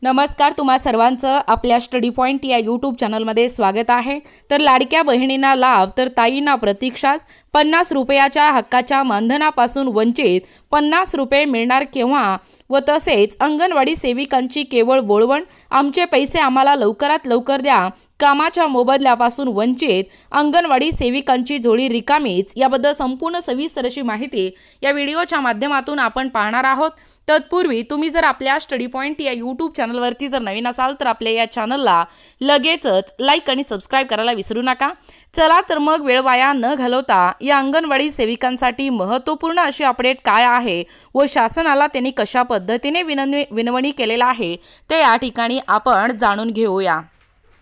नमस्कार, तुम्हा सर्वांचं आपल्या स्टडी पॉइंट या यूट्यूब चॅनलमध्ये स्वागत आहे। तर लाडक्या बहिणींना लाभ तर ताईंना प्रतीक्षाच 50 रुपयाच्या हक्काच्या मानधनापासून वंचित 50 रुपये मिळणार केव्हा व तसेच अंगणवाडी सेविकांची केवळ बोलवण, आमचे पैसे आम्हाला लवकरात लवकर द्या, कामाच्या मोबदल्यापासून वंचित अंगणवाडी सेविकांची जोडी रिकामीच, याबद्दल संपूर्ण सविस्तर अशी माहिती या व्हिडिओच्या माध्यमातून आपण पाहणार आहोत। तत्पूर्वी तुम्ही जर आपल्या स्टडी पॉइंट या यूट्यूब चॅनलवरती जर नवीन असाल तर आपल्या या चॅनलला लगेचच लाईक आणि सबस्क्राइब करायला विसरू नका। चला तर मग वेळ वाया न घालवता या अंगणवाडी सेविकांसाठी महत्त्वपूर्ण अशी अपडेट काय आहे व शासनाला त्यांनी कशा पद्धतीने विनवणी केलेला आहे ते या ठिकाणी आपण जाणून घेऊया।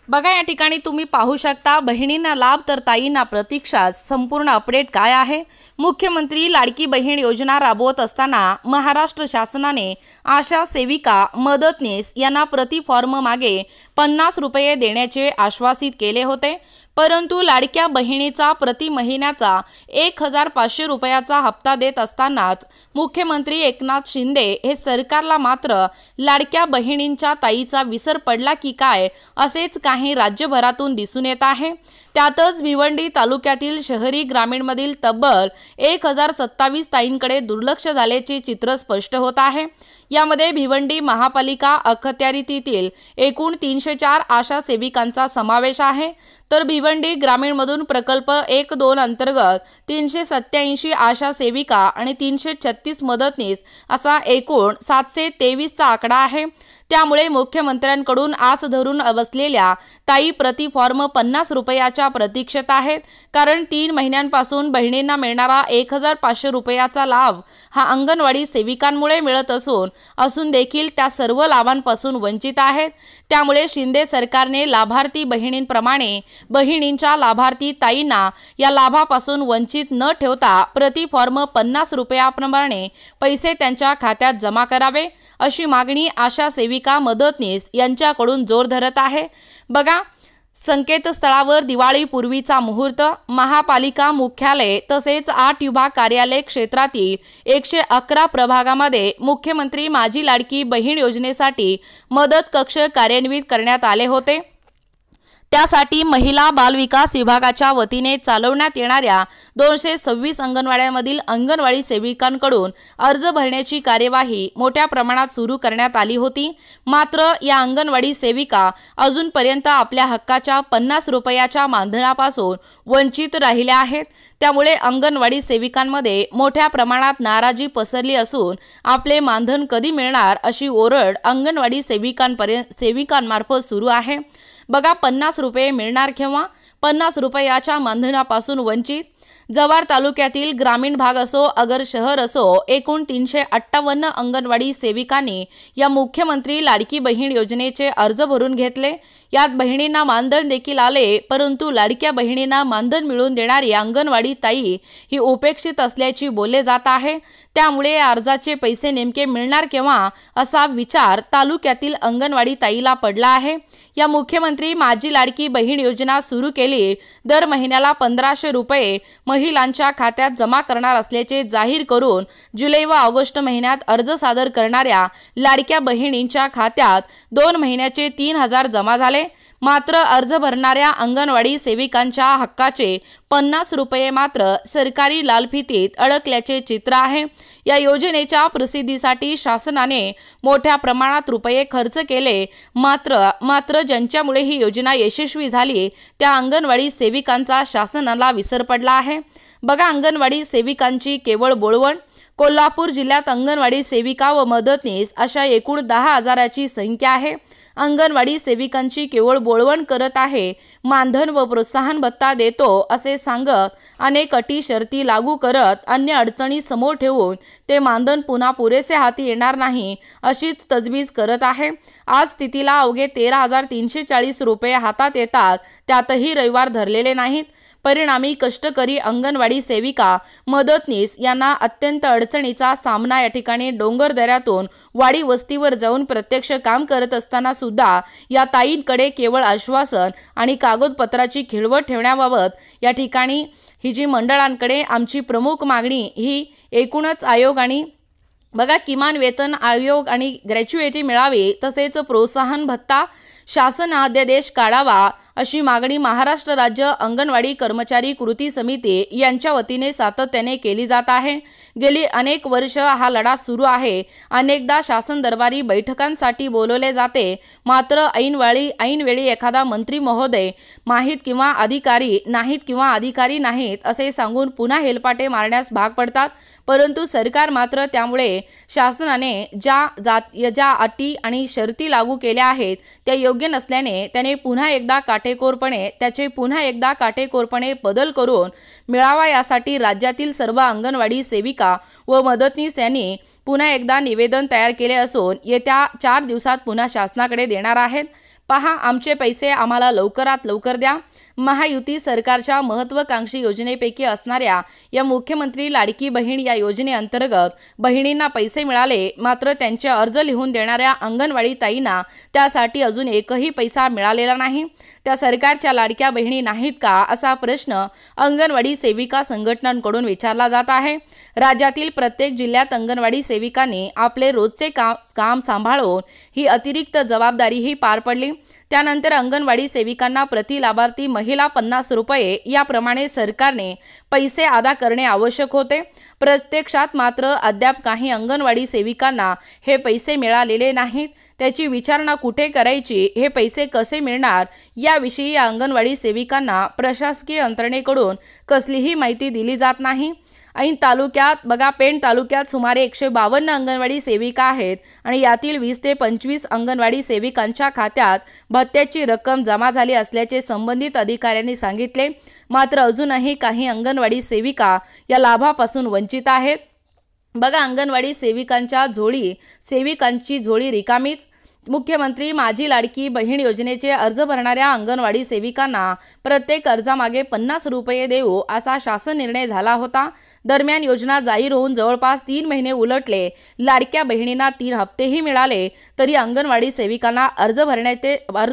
बघा, या ठिकाणी तुम्ही पाहू शकता, बहिणींना लाभ तर ताईंना प्रतीक्षा, संपूर्ण अपडेट काय आहे। मुख्यमंत्री लाडकी बहीण योजना राबवत असताना महाराष्ट्र शासनाने आशा सेविका, मदतनीस यांना प्रति फॉर्म मागे 50 रुपये देण्याचे आश्वासित केले होते, परंतु लाडक्या बहिणीचा प्रति महिन्याचा 1500 रुपयाचा हप्ता देत असतानाच मुख्यमंत्री एकनाथ शिंदे हे सरकारला मात्र लाडक्या बहिणींच्या ताईचा विसर पडला की काय असेच काही राज्यभरातून दिसून येत आहे। त्यातच भिवंडी तालुक्यातील शहरी ग्रामीणमधील तब्बल 1027 ताईंकडे दुर्लक्ष झाल्याचे चित्र स्पष्ट होत आहे। यामध्ये भिवंडी महापालिका अखत्यारीतील एकूण 304 आशा सेविकांचा समावेश आहे, तर भिवंडी ग्रामीणमधून प्रकल्प 1-2 अंतर्गत 387 आशा सेविका आणि 336 मदतनीस असा एकूण 723 चा आकडा आहे। त्यामुळे मुख्यमंत्र्यांकडून आस धरून बसलेल्या ताई प्रति फॉर्म 50 रुपयाच्या प्रतीक्षेत आहेत, कारण 3 महिन्यांपासून बहिणींना मिळणारा 1500 रुपयाचा लाभ हा अंगणवाडी सेविकांमुळे मिळत असून देखील त्या सर्व लाभांपासून वंचित आहेत। त्यामुळे शिंदे सरकारने लाभार्थी बहिणींप्रमाणे बहिणींच्या लाभार्थी ताईंना या लाभापासून वंचित न ठेवता प्रति फॉर्म 50 रुपयाप्रमाणे पैसे त्यांच्या खात्यात जमा करावे, अशी मागणी आशा सेविका, मदतनीस यांच्याकडून जोर धरत आहे। बघा, संकेतस्थळावर दिवाळीपूर्वीचा मुहूर्त, महापालिका मुख्यालय तसेच 8 विभाग कार्यालय क्षेत्रातील 111 प्रभागामध्ये मुख्यमंत्री माझी लाडकी बहीण योजनेसाठी मदत कक्ष कार्यान्वित करण्यात आले होते। त्यासाठी महिला बाल विकास विभागाच्या वतीने चालवण्यात येणाऱ्या 226 अंगणवाड्यांमधील अंगणवाडी सेविकांकडून अर्ज भरण्याची कार्यवाही मोठ्या प्रमाणात सुरू करण्यात आली होती। मात्र या अंगणवाडी सेविका अजूनपर्यंत आपल्या हक्काच्या 50 रुपयाच्या मानधनापासून वंचित राहिल्या आहेत। त्यामुळे अंगणवाडी सेविकांमध्ये मोठ्या प्रमाणात नाराजी पसरली असून आपले मानधन कधी मिळणार अशी ओरड अंगणवाडी सेविकांमार्फत सुरू आहे। बघा, 50 रुपये मिळणार केव्हा? 50 रुपयाच्या मानधनापासून वंचित। जव्हार तालुक्यातील ग्रामीण भाग असो अगर शहर असो, एकूण 358 अंगणवाडी सेविकांनी या मुख्यमंत्री लाडकी बहीण योजनेचे अर्ज भरून घेतले। यात बहिणींना मानधन देखील आले, परंतु लाडक्या बहिणींना मानधन मिळवून देणारी अंगणवाडी ताई ही उपेक्षित असल्याची बोलले जात आहे। त्यामुळे या अर्जाचे पैसे नेमके मिळणार केव्हा असा विचार तालुक्यातील अंगणवाडी ताईला पडला आहे। या मुख्यमंत्री माझी लाडकी बहीण योजना सुरू केली, दर महिन्याला 1500 रुपये महिलांच्या खात्यात जमा करणार असल्याचे जाहीर करून जुलै व ऑगस्ट महिन्यात अर्ज सादर करणाऱ्या लाडक्या बहिणींच्या खात्यात 2 महिन्याचे 3000 जमा झाले। मात्र अर्ज भरणाऱ्या अंगणवाडी सेविकांच्या हक्काचे 50 रुपये मात्र सरकारी लालफितीत अडकल्याचे चित्र आहे। या योजनेच्या प्रसिद्धीसाठी शासनाने मोठ्या प्रमाणात रुपये खर्च केले, मात्र ज्यांच्यामुळे ही योजना यशस्वी झाली त्या अंगणवाडी सेविकांचा शासनाला विसर पडला आहे। बघा, अंगणवाडी सेविकांची केवळ बोलवण। कोल्हापूर जिल्ह्यात अंगणवाडी सेविका व मदतनीस अशा एकूण 10,000ची संख्या आहे। अंगणवाडी सेविकांची केवळ बोलवण करत आहे, मानधन व प्रोत्साहन भत्ता देतो असे सांगत अनेक अटी शर्ती लागू करत अन्य अडचणी समोर ठेवून ते मानधन पुन्हा पुरेसे हाती येणार नाही अशीच तजवीज करत आहे। आज स्थितीला अवघे 13,340 रुपये हातात येतात, त्यातही रविवार धरलेले नाहीत। परिणामी कष्टकरी अंगणवाडी सेविका, मदतनीस यांना अत्यंत अडचणीचा सामना या ठिकाणी डोंगर दऱ्यातून वाडी वस्तीवर जाऊन प्रत्यक्ष काम करत असताना सुद्धा या ताईंकडे केवळ आश्वासन आणि कागदपत्राची खिळवट ठेवण्याबाबत या ठिकाणी ही जी मंडळांकडे आमची प्रमुख मागणी ही एकूणच आयोग आणि बघा, किमान वेतन आयोग आणि ग्रॅच्युएटी मिळावी, तसेच प्रोत्साहन भत्ता शासन अध्यादेश काढावा अशी मागणी महाराष्ट्र राज्य अंगणवाडी कर्मचारी कृती समिती यांच्या वतीने सातत्याने केली जात आहे। गेली अनेक वर्ष हा लढा सुरू आहे। अनेकदा शासन दरबारी बैठकांसाठी बोलवले जाते, मात्र ऐनवेळी एखादा मंत्री महोदय अधिकारी नाहीत असे सांगून पुन्हा हेलपाटे मारण्यास भाग पडतात। परंतु सरकार मात्र त्यामुळे शासनाने ज्या अटी आणि शर्ती लागू केल्या आहेत त्या योग्य नसल्याने त्याने पुन्हा एकदा काटेकोरपणे बदल करून मिळावा यासाठी राज्यातील सर्व अंगणवाडी सेविका व मदतनीस यांनी पुन्हा एकदा निवेदन तयार केले असून येत्या 4 दिवसात पुन्हा शासनाकडे देणार आहेत। पहा, आमचे पैसे आम्हाला लवकरात लवकर द्या। महायुती सरकारच्या महत्त्वाकांक्षी योजनेपैकी असणाऱ्या या मुख्यमंत्री लाडकी बहीण या योजनेअंतर्गत बहिणींना पैसे मिळाले, मात्र त्यांचे अर्ज लिहून देणाऱ्या अंगणवाडी ताईंना त्यासाठी अजून एकही पैसा मिळालेला नाही। त्या सरकारच्या लाडक्या बहिणी नाहीत का, असा प्रश्न अंगणवाडी सेविका संघटनांकडून विचारला जात आहे। राज्यातील प्रत्येक जिल्ह्यात अंगणवाडी सेविकांनी आपले रोजचे काम सांभाळून ही अतिरिक्त जबाबदारीही पार पडली। त्यानंतर अंगणवाडी सेविकांना प्रति लाभार्थी महिला 50 रुपये याप्रमाणे सरकारने पैसे अदा करणे आवश्यक होते। प्रत्यक्षात मात्र अद्याप काही अंगणवाडी सेविकांना हे पैसे मिळालेले नाहीत। त्याची विचारणा कुठे करायची, हे पैसे कसे मिळणार याविषयी या अंगणवाडी सेविकांना प्रशासकीय यंत्रणेकडून कसलीही माहिती दिली जात नाही। ऐन तालुक्यात बघा, पेण तालुक्यात सुमारे 152 अंगणवाडी सेविका आहेत आणि यातील 20 ते 25 अंगणवाडी सेविकांच्या खात्यात भत्त्याची रक्कम जमा झाली असल्याचे संबंधित अधिकाऱ्यांनी सांगितले। मात्र अजूनही काही अंगणवाडी सेविका या लाभापासून वंचित आहेत। बघा, अंगणवाडी सेविकांची झोळी रिकामीच। मुख्यमंत्री माझी लाडकी बहीण योजनेचे अर्ज भरणाऱ्या अंगणवाडी सेविकांना प्रत्येक अर्जामागे 50 रुपये देऊ असा शासन निर्णय झाला होता। दरम्यान योजना जाहीर होऊन जवळपास 3 महिने उलटले, लाडक्या बहिणींना 3 हप्तेही मिळाले, तरी अंगणवाडी सेविकांना अर्ज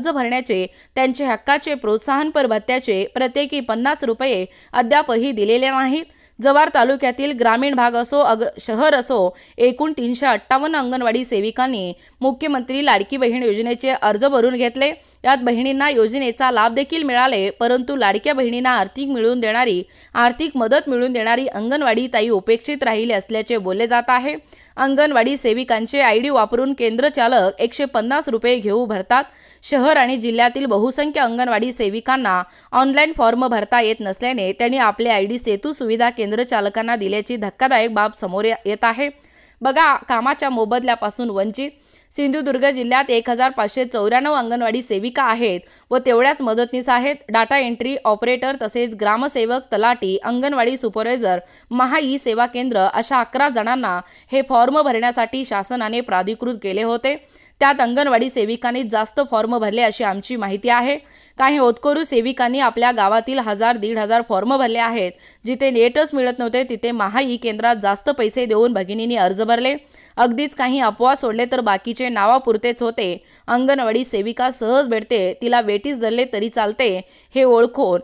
भरण्याचे त्यांचे हक्काचे प्रोत्साहनपर भत्त्याचे प्रत्येकी 50 रुपये अद्यापही दिलेले नाहीत। जव्हार तालुक्यातील ग्रामीण भाग असो शहर असो, एकूण 358 अंगणवाडी सेविकांनी मुख्यमंत्री लाडकी बहीण योजनेचे अर्ज भरून घेतले। यात बहिणींना योजनेचा लाभ देखील मिळाले, परंतु लाडक्या बहिणींना आर्थिक मदत मिळवून देणारी अंगणवाडी ताई उपेक्षित राहिले असल्याचे बोलले जात आहे। अंगणवाडी सेविकांचे आयडी वापरून केंद्र चालक 150 रुपये घेऊ भरतात। शहर आणि जिल्ह्यातील बहुसंख्य अंगणवाडी सेविकांना ऑनलाईन फॉर्म भरता येत नसल्याने त्यांनी आपले आयडी सेतू सुविधा केंद्र चालकांना दिल्याची धक्कादायक बाब समोर येत आहे। बघा, कामाच्या मोबदल्यापासून वंचित। सिंधुदुर्ग जिल्ह्यात 1594 अंगणवाडी सेविका आहेत व तेवढ्याच मदतनीस आहेत। डाटा एंट्री ऑपरेटर तसेच ग्रामसेवक, तलाठी, अंगणवाडी सुपरवायझर, महा सेवा केंद्र अशा 11 जणांना हे फॉर्म भरण्यासाठी शासनाने प्राधिकृत केले होते। त्यात अंगणवाडी सेविकांनी जास्त फॉर्म भरले अशी आमची माहिती आहे। काही होतकरू सेविकांनी आपल्या गावातील 1000-1500 फॉर्म भरले आहेत। जिथे नेटच मिळत नव्हते तिथे महा केंद्रात जास्त पैसे देऊन भगिनींनी अर्ज भरले। अगदीच काही अपवाद सोडले तर बाकीचे नावापुरतेच होते। अंगणवाडी सेविका सहज भेटते, तिला वेटीस धरले तरी चालते हे ओळखून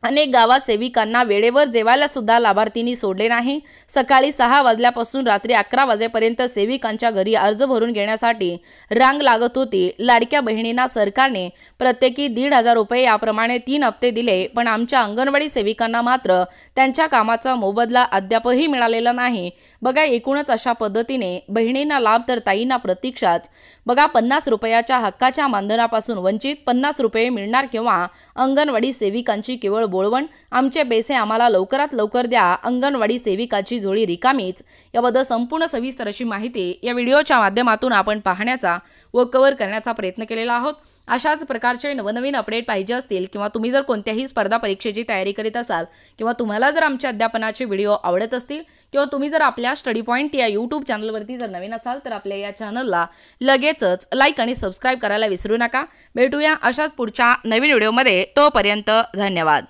अनेक गावात सेविकांना वेळेवर जेवायला सुद्धा लाभार्थींनी सोडले नाही। सकाळी 6 वाजल्यापासून रात्री 11 वाजेपर्यंत सेविकांच्या घरी अर्ज भरून घेण्यासाठी रांग लागत होती। लाडक्या बहिणींना सरकारने प्रत्येकी 1,500 रुपये याप्रमाणे 3 हप्ते दिले, पण आमच्या अंगणवाडी सेविकांना मात्र त्यांच्या कामाचा मोबदला अद्यापही मिळालेला नाही। बघा, एकूणच अशा पद्धतीने बहिणींना लाभ तर ताईंना प्रतीक्षाच। बघा, 50 रुपयाच्या हक्काच्या मानधनापासून वंचित, 50 रुपये मिळणार किंवा अंगणवाडी सेविकांची केवळ बोळवण। आमचे पैसे आम्हाला लवकरात लवकर द्या, अंगणवाडी सेविकाची झोळी रिकामीच। याबद्दल संपूर्ण सविस्तर अशी माहिती या व्हिडिओच्या माध्यमातून आपण पाहण्याचा व कव्हर करण्याचा प्रयत्न केलेला आहोत। अशाच प्रकारचे नवनवीन अपडेट पाहिजे असतील किंवा तुम्ही जर कोणत्याही स्पर्धा परीक्षेची तयारी करीत असाल किंवा तुम्हाला जर आमच्या अध्यापनाचे व्हिडिओ आवडत असतील किंवा तुम्ही जर आपल्या स्टडी पॉइंट या YouTube चॅनलवरती जर नवीन असाल तर आपल्या या चॅनलला लगेचच लाईक आणि सबस्क्राइब करायला विसरू नका। भेटूया अशाच पुढच्या नवीन व्हिडिओमध्ये, तोपर्यंत धन्यवाद।